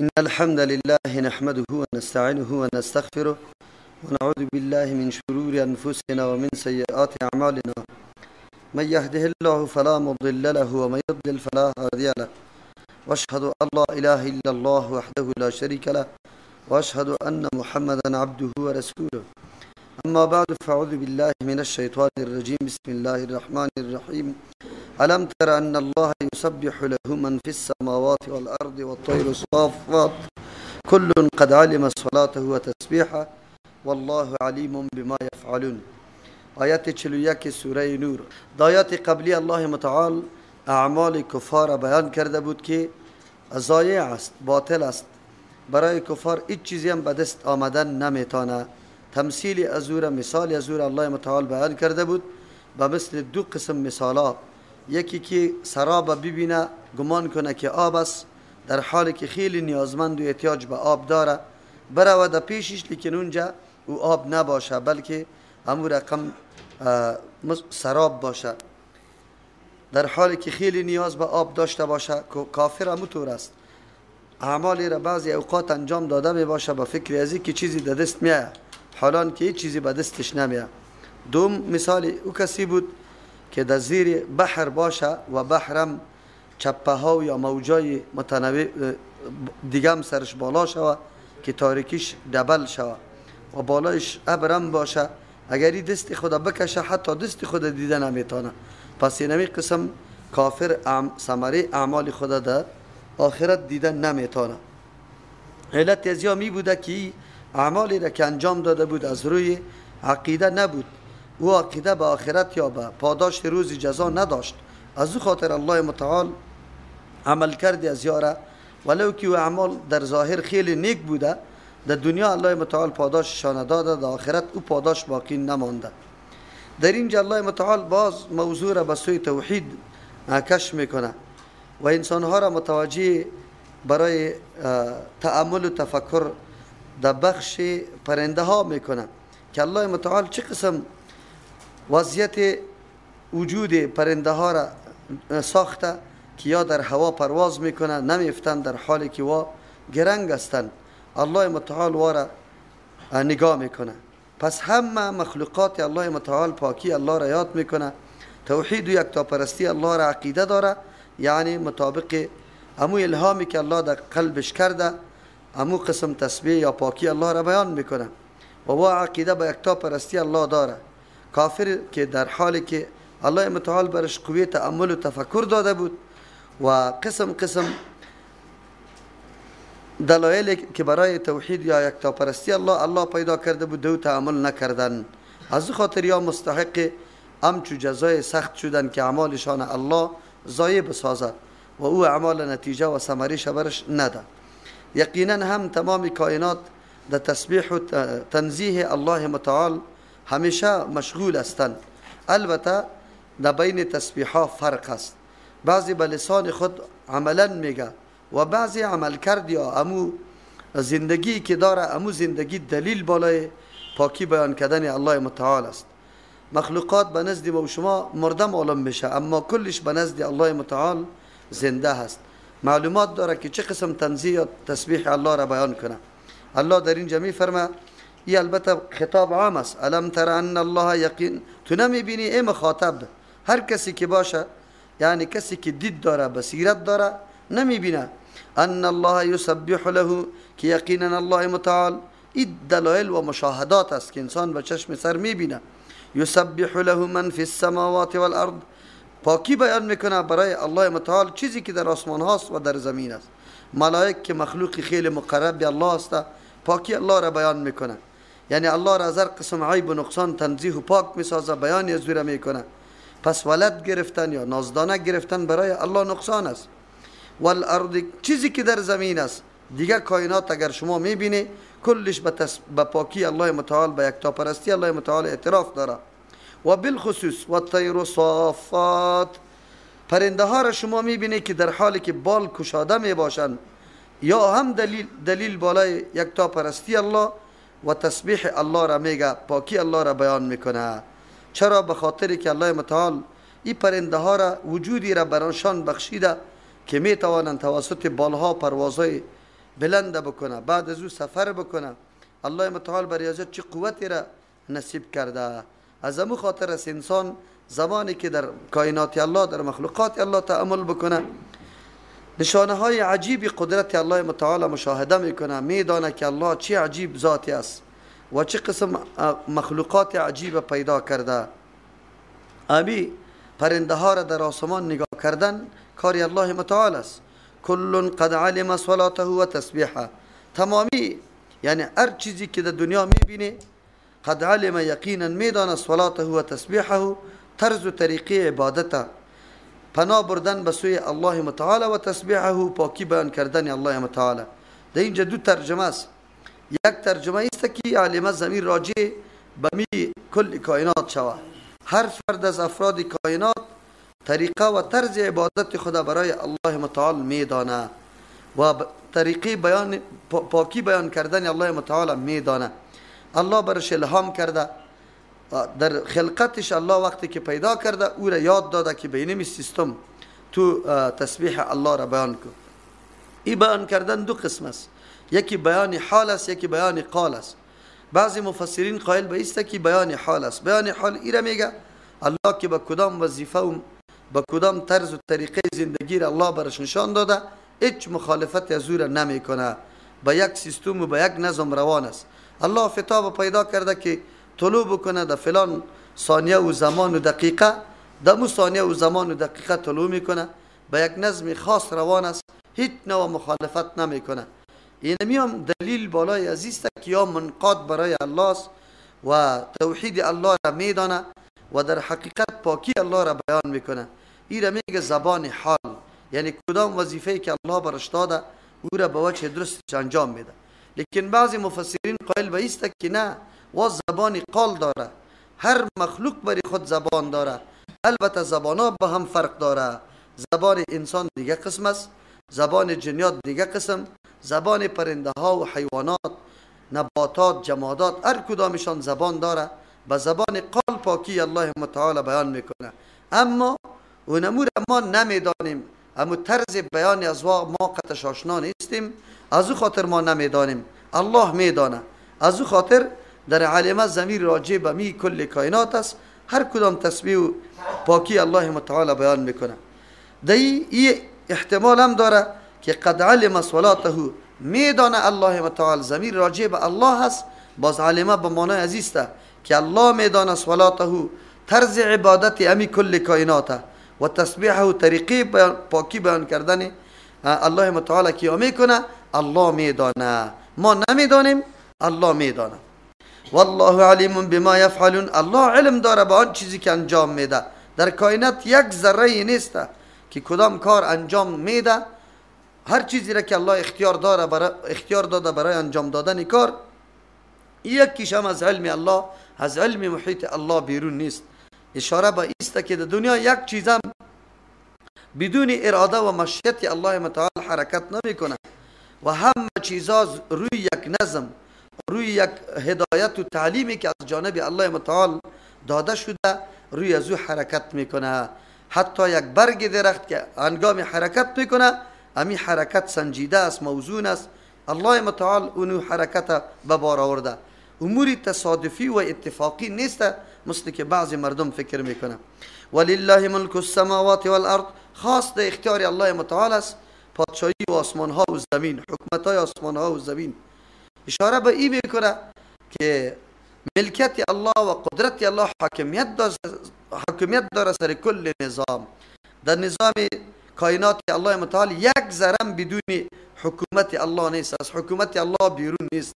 إن الحمد لله نحمده ونستعينه ونستغفره ونعوذ بالله من شرور أنفسنا ومن سيئات أعمالنا. من يهده الله فلا مضل له ومن يضلل فلا هادي له، وأشهد أن لا إله إلا الله وحده لا شريك له، وأشهد أن محمدا عبده ورسوله. أما بعد فأعوذ بالله من الشيطان الرجيم. بسم الله الرحمن الرحيم. ألم تر أن الله يسبح له من في السماوات والأرض والطير الصافات كل قد علم صلاته وتسبيحه والله عليم بما يفعلون. آیت 41 سوره نور. آیات قبلی الله متعال اعمال کفار بیان کرده بود که ضایع است، باطل است، برای کفار هیچ چیزی هم به دست آمدن نمیتونه. تمثیل ازور، مثال ازور الله متعال بیان کرده بود به مثل دو قسم مثالا. یکی که سراب ببینه گمان کنه که آب است، در حالی که خیلی نیازمند و احتیاج به آب داره، برود پیشش لیکن اونجا او آب نباشه بلکه همون رقم سراب باشه، در حالی که خیلی نیاز به آب داشته باشه. کافر همونطور است، اعمالی را بعضی اوقات انجام داده می باشه با فکر ازی که چیزی در دست میاد، حالان که هیچ چیزی به دستش نمیاد. دوم مثال او کسی بود که در زیر بحر باشه و بحرم چپه ها یا موجای متنوع دیگه هم سرش بالا شوه که تاریکیش دبل شوه و بالایش ابرم باشه، اگری دست خود بکشه حتی دست خود دیده نمیتونه. پس اینمی قسم کافر ثمره اعمال خود در آخرت دیدن نمیتونه. علت ازیا می بوده که اعمالی را که انجام داده بود از روی عقیده نبود، او عقیده به آخرت یا به پاداش روز جزا نداشت. از او خاطر الله متعال عمل کرده از یاره، ولو که او اعمال در ظاهر خیلی نیک بوده، در دنیا الله متعال پاداششان داده، در آخرت او پاداش باقی نمانده. در اینجا الله متعال باز موضوع را به سوی توحید کش میکنه و انسانها را متوجه برای تأمل و تفکر در بخش پرنده ها میکنه که الله متعال چه قسم وضعیت وجود پرنده ها را ساخته که یا در هوا پرواز میکنه نمیفتن، در حالی که وا گرنگ هستند. الله متعال وارا نگاه میکنه. پس همه مخلوقات الله متعال پاکی الله را یاد میکنه، توحید و یکتاپرستی الله را عقیده داره، یعنی مطابق امو الهامی که الله در قلبش کرده امو قسم تسبیح یا پاکی الله را بیان میکنه و وا عقیده به یکتاپرستی الله داره. کافر که در حالی که الله متعال برش قوی تأمل و تفکر داده بود و قسم قسم دلایل که برای توحید یا یکتاپرستی الله پیدا کرده بود دو تأمل نکردن، از خاطر یا مستحق همچو جزای سخت شدن که اعمالشان الله ضایع بسازد و او اعمال نتیجه و ثمره برش نده. یقینا هم تمام کائنات در تسبیح و تنزیه الله متعال همیشه مشغول هستند. البته در بین تسبیح ها فرق است، بعضی به لسان خود عملا میگه و بعضی عمل کرد یا امو زندگی که داره، امو زندگی دلیل بالای پاکی بیان کردن الله متعال است. مخلوقات به نزد ما و شما مرده معلوم میشه، اما کلش به نزد الله متعال زنده هست. معلومات داره که چه قسم تنزیه یا تسبیح الله را بیان کنه. الله در اینجا میفرمه، این البته خطاب عام است، الم تر ان الله یقین، تو نمیبینی ای مخاطب، هر کسی که باشه، یعنی کسی که دید داره بصیرت داره نمیبینه، ان الله یسبح له، که یقینا الله متعال این دلایل و مشاهدات است که انسان به چشم سر میبینه. یسبح له من فی السماوات والارض، پاکی بیان میکنه برای الله متعال چیزی که در آسمان هاست و در زمین است. ملائک که مخلوق خیلی مقرب به الله است، پاکی الله را بیان میکنه، یعنی الله را از هر قسم عیب و نقصان تنزیه و پاک میسازه، بیان از او میکنه. پس ولد گرفتن یا نازدانه گرفتن برای الله نقصان است. والارض، چیزی که در زمین است، دیگه کائنات اگر شما میبینی کلش به پاکی الله متعال، به یکتاپرستی الله متعال اعتراف داره. و بالخصوص والطیر صافات، پرنده ها را شما میبینی که در حالی که بال کشاده میباشند، یا هم دلیل بالای یکتاپرستی الله و تسبیح الله را میگه، پاکی الله را بیان میکنه. چرا؟ به خاطری که الله متعال این پرنده ها را وجودی را برانشان بخشیده که می توانند توسط بالها پروازهای بلند بکنه، بعد از او سفر بکنه. الله متعال بر ازت چه قوتی را نصیب کرده. از امو خاطر است انسان زمانی که در کائنات الله، در مخلوقات الله تأمل بکنه، نشانه های عجیب قدرت الله متعال مشاهده میکنه، میدانه که الله چه عجیب ذاتی است و چه قسم مخلوقات عجیب پیدا کرده. ابی پرنده ها را در آسمان نگاه کردن کاری الله متعال است. کل قد علم صلاته و تسبیحه، تمامی یعنی هر چیزی که در دنیا میبینی قد علم یقینا میدانه صلاته و تسبیحه، طرز و طریقه عبادته، پناه بردن به سوی الله متعال و تسبیحه، پاکی بیان کردن الله متعال. در اینجا دو ترجمه است. یک ترجمه است که علم ضمیر راجع به می کل کائنات شود. هر فرد از افراد کائنات طریقه و طرز عبادت خدا برای الله متعال میدانه و طریقه بیان پاکی بیان کردن الله متعال میدانه. الله برش الهام کرده، در خلقتش الله وقتی که پیدا کرده او را یاد داده که به این سیستم تو تسبیح الله را بیان کن. این بیان کردن دو قسم است، یکی بیان حال است، یکی بیان قال است. بعضی مفسرین قائل به است که بیان حال است. بیان حال ای را میگه الله که به کدام وظیفه و به کدام طرز و طریقه زندگی را الله برش نشان داده، هیچ مخالفت از او را نمیکنه، به یک سیستم و به یک نظم روان است. الله خطاب پیدا کرده که طلوع بکنه در فلان ثانیه و زمان و دقیقه، در مو ثانیه و زمان و دقیقه طلوع میکنه، به یک نظم خاص روان است، هیچ نوع مخالفت نمیکنه. این هم دلیل بالای عزیز که یا منقاد برای الله است و توحید الله را میدانه و در حقیقت پاکی الله را بیان میکنه. این را میگه زبان حال، یعنی کدام وظیفه‌ای که الله برش داده او را به وجه درست انجام میده. لیکن بعضی مفسرین قائل به است که نه، و زبان قال داره، هر مخلوق بری خود زبان داره، البته زبانها به هم فرق داره. زبان انسان دیگه قسم است، زبان جنیات دیگه قسم، زبان پرنده ها و حیوانات، نباتات، جمادات، هر کدامشان زبان داره. به زبان قال پاکی الله متعال بیان میکنه، اما اونمو را ما نمیدانیم، اما طرز بیان از ما قطعش آشنا نیستیم، از او خاطر ما نمیدانیم، الله میدانه. از او خاطر در علم ضمیر راجع به می کل کائنات است، هر کدام تسبیح و پاکی الله متعال بیان میکنه. این احتمال هم داره که قد علم صلاته، میدانه الله متعال ضمیر راجع به الله هست، باز علمه به معنای عزیزته که الله میدانه صلاته، طرز عبادت امی کل کائنات و تسبیحه و طریقه پاکی بیان کردن الله متعال که میکنه، الله میدانه، ما نمیدانیم، الله میدانه. والله علیم بما یفعلون، الله علم داره به آن چیزی که انجام میده. در کائنات یک ذره نیست که کدام کار انجام میده، هر چیزی را که الله اختیار داده برای انجام دادن کار، یکیش هم از علم الله، از علم محیط الله بیرون نیست. اشاره به است که در دنیا یک چیز هم بدون اراده و مشیت الله متعال حرکت نمیکنه و همه چیزا روی یک نظم، روی یک هدایت و تعلیمی که از جانب الله متعال داده شده روی از او حرکت میکنه. حتی یک برگ درخت که هنگام حرکت میکنه، امی حرکت سنجیده است، موزون است، الله متعال اونو حرکت به بار آورده. اموری تصادفی و اتفاقی نیست مثل که بعضی مردم فکر میکنه. ولله ملک السماوات والارض، خاص در اختیار الله متعال است پادشاهی و آسمان ها و زمین، حکمت های آسمان ها و زمین. اشاره به این میکنه که ملکت الله و قدرت الله حاکمیت داره سر کل نظام. در نظام کائنات الله متعال یک ذره بدون حکومت الله نیست، از حکومت الله بیرون نیست.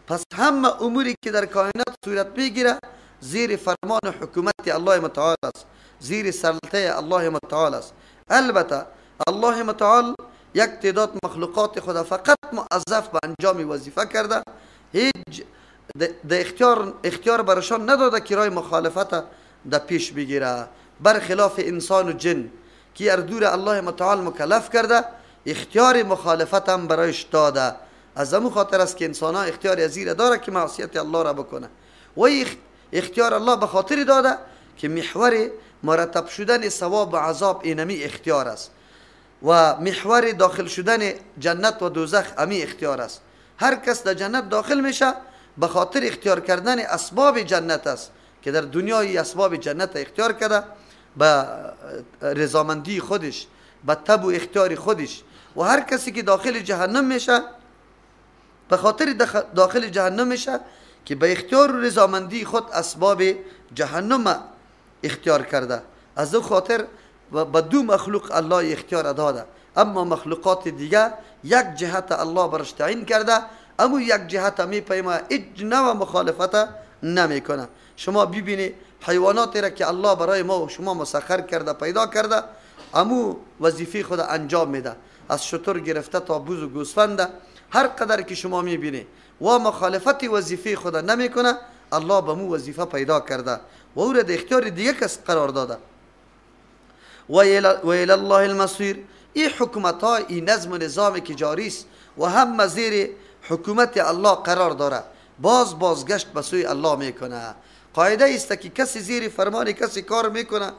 پس همه اموری که در کائنات صورت میگیره زیر فرمان حکومت الله متعال است، زیر سلطه الله متعال است. البته الله متعال یک تعداد مخلوقات خدا فقط موظف به انجام وظیفه کرده، هیچ اختیار برشان نداده که رای مخالفت در پیش بگیره، برخلاف انسان و جن که اردور الله متعال مکلف کرده، اختیار مخالفت هم برایش داده. از همون خاطر است که انسان ها اختیار ازیر داره که معصیت الله را بکنه و اختیار الله به خاطر داده که محور مرتب شدن ثواب و عذاب اینمی اختیار است. و محور داخل شدن جنت و دوزخ امی اختیار است. هر کس در جنت داخل میشه به خاطر اختیار کردن اسباب جنت است که در دنیای اسباب جنت اختیار کرده به رضامندی خودش، به تب و اختیار خودش. و هر کسی که داخل جهنم میشه به خاطر داخل جهنم میشه که به اختیار و رضامندی خود اسباب جهنم اختیار کرده. از او خاطر به دو مخلوق الله اختیار داده، اما مخلوقات دیگه یک جهت الله برش تعیین کرده، اما یک جهت میپیمه هیچ نوع مخالفت نمیکنه. شما ببینید حیواناتی را که الله برای ما و شما مسخر کرده پیدا کرده، امو وظیفه خود انجام میده، از شتر گرفته تا بوز و گوسفند، هر قدر که شما میبینید و مخالفت وظیفه خود نمیکنه، الله به مو وظیفه پیدا کرده و او را در اختیار دیگه کس قرار داده. و الی الله المصیر. این حکومت ها، این نظم و نظامی که جاری است و هم زیر حکومت الله قرار داره، بازگشت به سوی الله میکنه. قاعده است که کسی زیر فرمان کسی کار میکنه،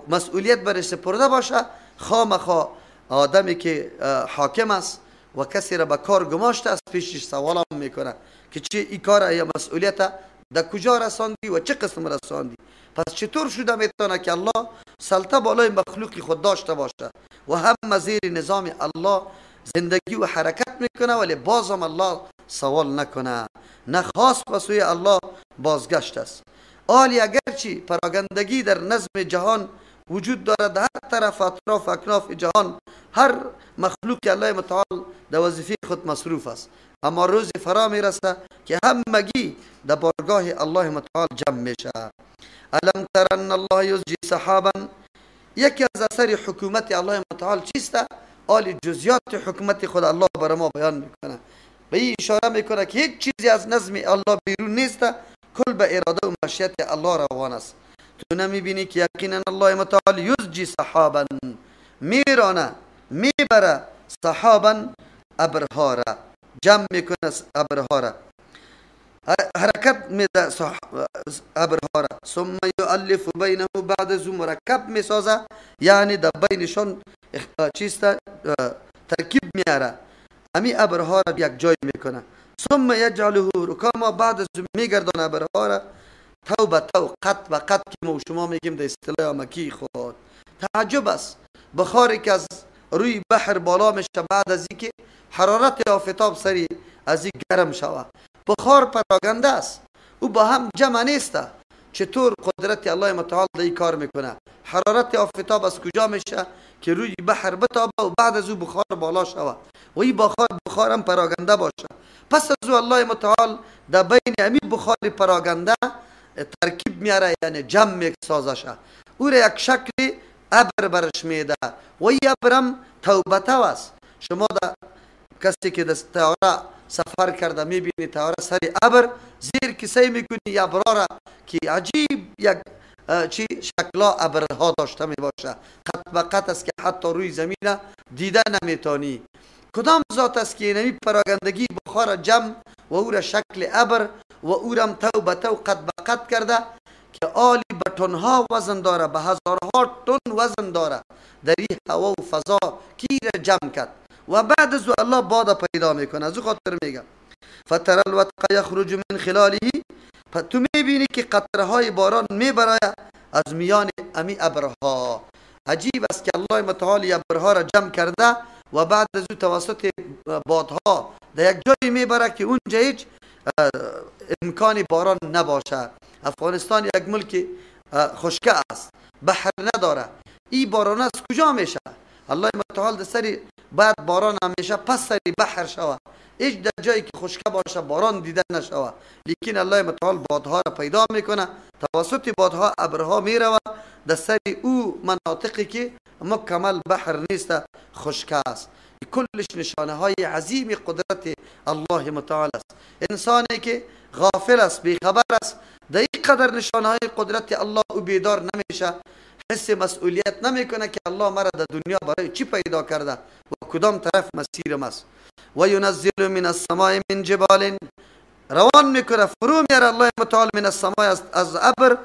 مسئولیت برش سپرده باشه، خامخا آدمی که حاکم است و کسی را به کار گماشته است پیشش سوال میکنه که چه این کار یا مسئولیت در کجا رساندی و چه قسم رساندی. پس چطور شده میتونه که الله سلطه بالای مخلوقی خود داشته باشه و هم زیر نظام الله زندگی و حرکت میکنه ولی بازم الله سوال نکنه، نه خاص به سوی الله بازگشت است. آلی اگرچه پراگندگی در نظم جهان وجود دارد، هر طرف اطراف اکناف جهان هر مخلوق الله متعال در وظیفه خود مصروف است، اما روز فرا میرسه که همگی در بارگاه الله متعال جمع میشه. الم تر ان الله یزجی سحابا. یکی از اثر حکومت الله متعال چیست؟ آل جزئیات حکومت خود الله برای ما بیان میکنه، به این اشاره میکنه که هیچ چیزی از نظم الله بیرون نیست، کل به اراده و مشیت الله روان است. تو نمیبینی که یقینا الله متعال یزجی سحابا، میرانه میبره، سحابا ابرها را جمع میکنه، ابرها را حرکت میده، ابرها را ثم یؤلف بینه، بعد از مرکب میسازه، یعنی در بینشون چیست ترکیب میاره، امی ابرها را یک جای میکنه. ثم یجعله رکاما، بعد از میگردانه ابرها را تو به تو، قط به قط که ما شما میگیم در اصطلاح مکی خود. تعجب است، بخاری که از روی بحر بالا میشه بعد از اینکه حرارت آفتاب سری از این گرم شود، بخار پراگنده است، او با هم جمع نیست. چطور قدرت الله متعال این کار میکنه؟ حرارت آفتاب از کجا میشه که روی بحر بتابه و بعد از او بخار بالا شود و این بخار هم پراگنده باشه. پس از او الله متعال در بین امی بخار پراگنده ترکیب میاره، یعنی جمع میسازشه، او را یک شکل ابر برش میده و این ابرم توبته است. شما در کسی که در طیاره سفر کرده میبینی طیاره سر ابر زیر کسی میکنی ابراره که عجیب یک چی شکلا ابرها داشته میباشه، قط به قط است که حتی روی زمین دیده نمیتانی. کدام ذات است که اینمی پراگندگی بخار جمع و او را شکل ابر و او را تو به تو قط به قط کرده که آلی به تنها وزن داره، به هزارها تن وزن داره، در این هوا و فضا کی را جمع کرد و بعد از الله باد پیدا میکنه. از او خاطر میگم فتر الودق یخرج من خلاله، تو میبینی که قطره های باران میبرای از میان امی ابرها. عجیب است که الله متعال ابرها را جمع کرده و بعد از او توسط بادها در یک جایی میبره که اونجا هیچ امکان باران نباشه. افغانستان یک ملک خشک است، بحر نداره، این باران از کجا میشه؟ الله متعال در سری بعد باران همیشه پس سری بحر شوه، هیچ در جایی که خشک باشه باران دیده نشوه، لیکن الله متعال بادها را پیدا میکنه، توسط بادها ابرها میروه در سری او مناطقی که مکمل بحر نیست، خشک است. کلش نشانه های عظیم قدرت الله متعال است. انسانی که غافل است، بیخبر است، در این قدر نشانه های قدرت الله او بیدار نمیشه، حس مسئولیت نمیکنه که الله مرا در دنیا برای چی پیدا کرده و کدام طرف مسیرم است. و ینزل من السماء من جبال، روان میکنه فرو میاره الله متعال من السماء، از ابر،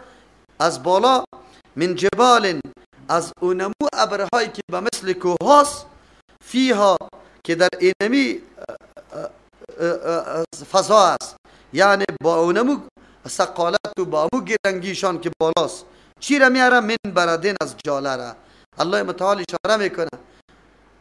از بالا، من جبال، از اونمو ابرهایی که به مثل کوه هاست، فیها که در اینمی فضا است، یعنی با اونمو سقالت و با امو گرنگیشان که بالاست، چی را میاره؟ من بردین از جاله را. الله متعال اشاره میکنه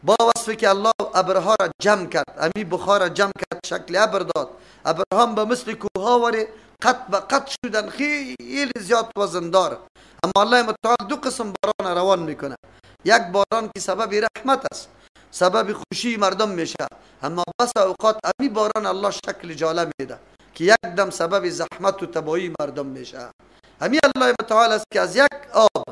با وصفی که الله ابرها را جمع کرد، امی بخار را جمع کرد، شکل ابر داد، ابرها به مثل کوه ها وری قط به قط شدن، خیلی زیاد وزندار. اما الله متعال دو قسم باران روان میکنه، یک باران که سبب رحمت است، سبب خوشی مردم میشه، اما بس اوقات امی باران الله شکل جاله میده که یک دم سبب زحمت و تباهی مردم میشه. امی الله متعال است که از یک آب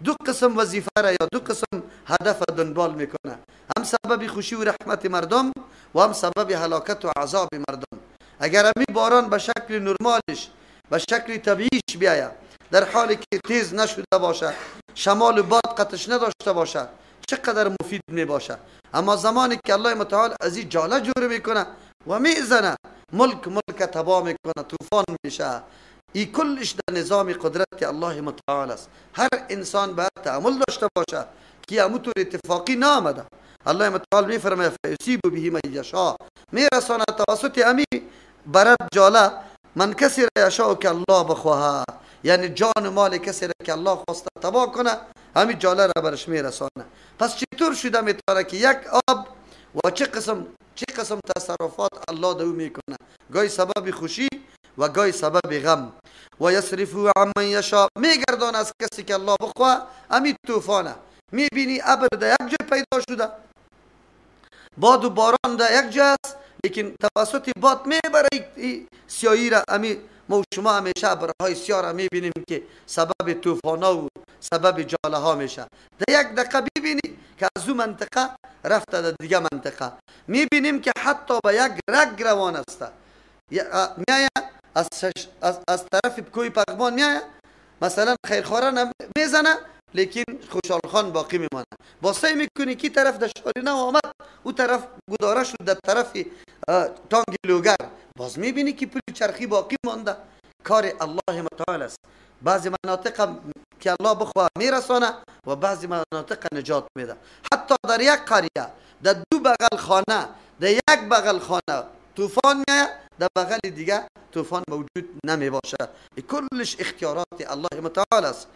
دو قسم وظیفه را یا دو قسم هدف دنبال میکنه، هم سبب خوشی و رحمت مردم و هم سبب هلاکت و عذاب مردم. اگر امی باران به شکل نرمالش، به شکل طبیعیش بیاید، در حالی که تیز نشده باشه، شمال و باد قطش نداشته باشه، چقدر مفید می باشه. اما زمانی که الله متعال از این جاله جور میکنه و میزنه، ملک تباه میکنه، طوفان میشه. این کلش در نظام قدرت الله متعال است. هر انسان باید تأمل داشته باشه که اموتور اتفاقی نامده. الله متعال میفرماید فیصیب به من یشاء، میرسانه توسط امی برد جاله من کسی را یشاء که الله بخواه، یعنی جان مال کسی را که الله خواسته تباه کنه، همین جاله را برش میرسانه. پس چطور شده میتونه که یک آب و چه قسم تصرفات الله دو میکنه، گاهی سبب خوشی و گاهی سبب غم. و یصرفو عن من یشاء، میگردان از کسی که الله بخواه. همین طوفانه میبینی ابر در یک جای پیدا شده، باد و باران در یک جای است، لیکن توسط باد میبره سیاهی را. امی ما شما همیشه ابرهای سیاه را میبینیم که سبب طوفانا و سبب جاله ها میشه. در یک دقیقه ببینی که از اون منطقه رفته در دیگه منطقه. میبینیم که حتی به یک رگ روان است، میایه از طرف کوی پغمان میایه، مثلا خیرخواره میزنه لیکن خوشحال خان باقی میمانه. باسه میکنی کی طرف در شارینه آمد، او طرف گداره شد در طرف تانگ لوگر، باز میبینی که پل چرخی باقی مانده. کار الله متعال است. بعضی مناطق که الله بخواه میرسانه و بعضی مناطق نجات میده. حتی در یک قریه در دو بغل خانه، در یک بغل خانه طوفان میایه، در بغل دیگه طوفان موجود نمی باشه. کلش اختیارات الله متعال است.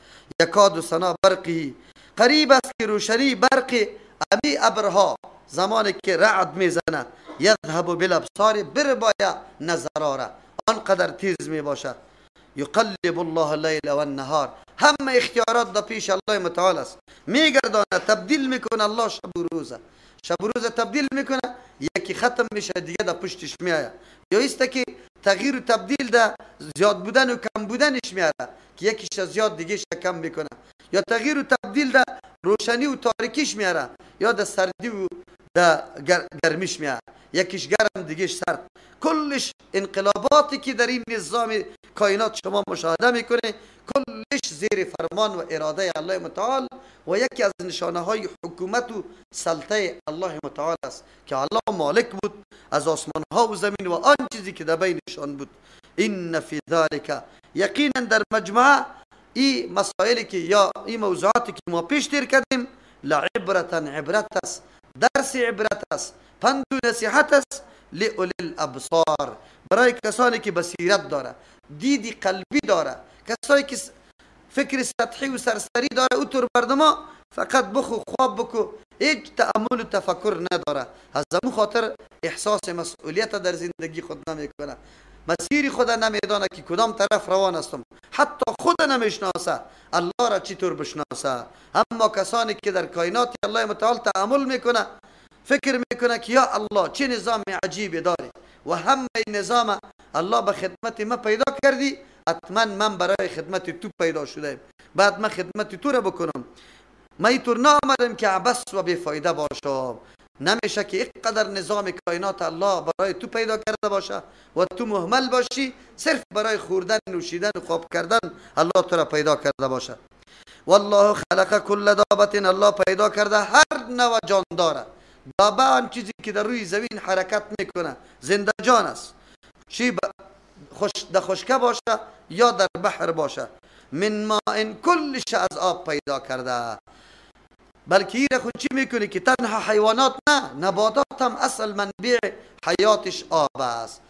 یکاد سنا برقی، قریب است که روشنی برق امی ابرها زمانی که رعد میزنه، یذهب بالابصار، برباید نظراره، آنقدر تیز می باشه. یقلب الله اللیل و النهار، همه اختیارات در پیش الله متعال است. میگردانه، تبدیل میکنه الله شب و روزه، شب و روزه تبدیل میکنه، یکی ختم میشه دیگه در پشتش میایه. یا ایسته که تغییر و تبدیل در زیاد بودن و کم بودنش میاره که یکیش زیاد دیگه کم میکنه، یا تغییر و تبدیل در روشنی و تاریکیش میاره، یا در سردی و در گرمیش میاره، یکیش گرم دیگه سرد. کلش انقلاباتی که در این نظام کائنات شما مشاهده میکنه، کلش زیر فرمان و اراده الله متعال و یکی از نشانه های حکومت و سلطه الله متعال است که الله مالک بود از آسمان ها و زمین و آن چیزی که در بینشان بود. این فی ذلک، یقینا در مجموعه این مسائلی که یا این موضوعاتی که ما پیش تیر کردیم، لعبرتا، عبرت است، درس عبرت است، پند و نصیحت است، لأولی الابصار، برای کسانی که بصیرت داره، دیدی قلبی داره، کسانی که فکر سطحی و سرسری داره، او طور بردما فقط بخو خواب بکو، هیچ تأمل و تفکر نداره، از همون خاطر احساس مسئولیت در زندگی خود نمیکنه، مسیر خود نمیدانه که کدام طرف روان استم، حتی خود نمیشناسه الله را چطور بشناسه. اما کسانی که در کائنات الله متعال تأمل میکنه، فکر میکنه که یا الله چه نظام عجیبی داری و همه نظام الله به خدمت ما پیدا کردی، حتما من برای خدمت تو پیدا شدم، بعد من خدمت تو را بکنم. من اینطور نآمدم که عبث و بیفایده باشم. نمیشه که اینقدر نظام کائنات الله برای تو پیدا کرده باشه و تو مهمل باشی، صرف برای خوردن، نوشیدن و خواب کردن الله تو را پیدا کرده باشه. والله خلق کل دابت، الله پیدا کرده هر نوع جان داره. دابه آن چیزی که در روی زمین حرکت میکنه، زنده جان است، چی در خشکه باشه یا در بحر باشه. من ماء، کلش از آب پیدا کرده. بلکه این خود چی میکنه که تنها حیوانات نه، نباتات هم اصل منبع حیاتش آب است.